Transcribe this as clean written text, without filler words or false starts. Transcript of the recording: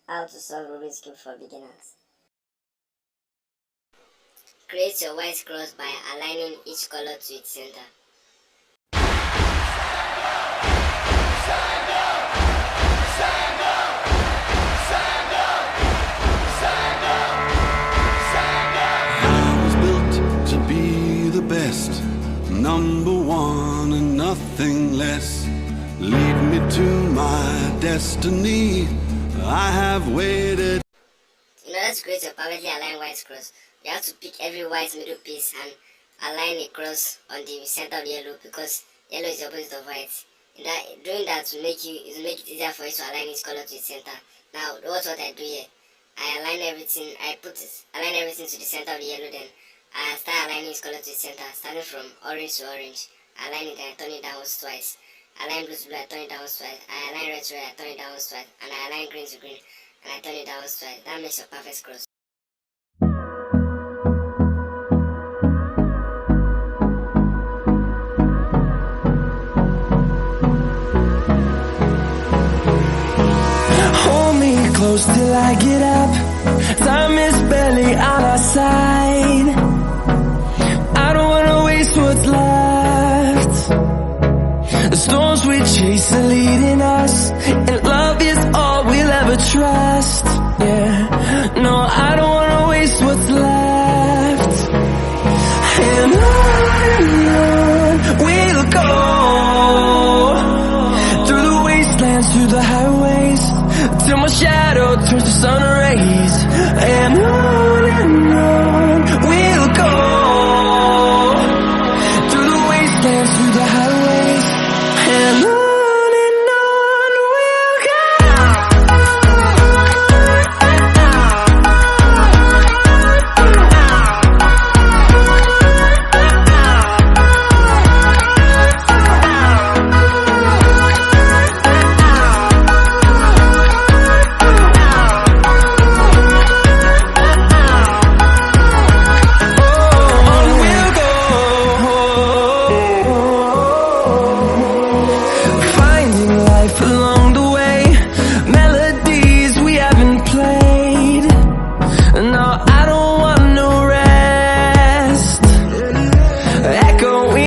How to solve Rubik's Cube for beginners. Create your white cross by aligning each color to its center. I was built to be the best, number one and nothing less. Lead me to my destiny. I have waited. In order to create a perfectly aligned white cross, you have to pick every white middle piece and align a cross on the center of yellow, because yellow is the opposite of white. Doing that will make it easier for you to align each color to its center. Now, watch what I do here. I align everything. Align everything to the center of the yellow. Then I start aligning each color to its center, starting from orange to orange. Align it and turn it downwards twice. Align blue to blue, I turn it downwards twice. I align red to red, I turn it downwards twice. And I align green to green, and I turn it downwards twice. That makes a perfect cross. Hold me close till I get up. Time is barely on our side. I don't wanna waste what's left. The storms we chase are leading us, and love is all we'll ever trust. Yeah, no, I don't wanna waste what's left. And on we'll go, through the wastelands, through the highways, till my shadow turns to sun rays. And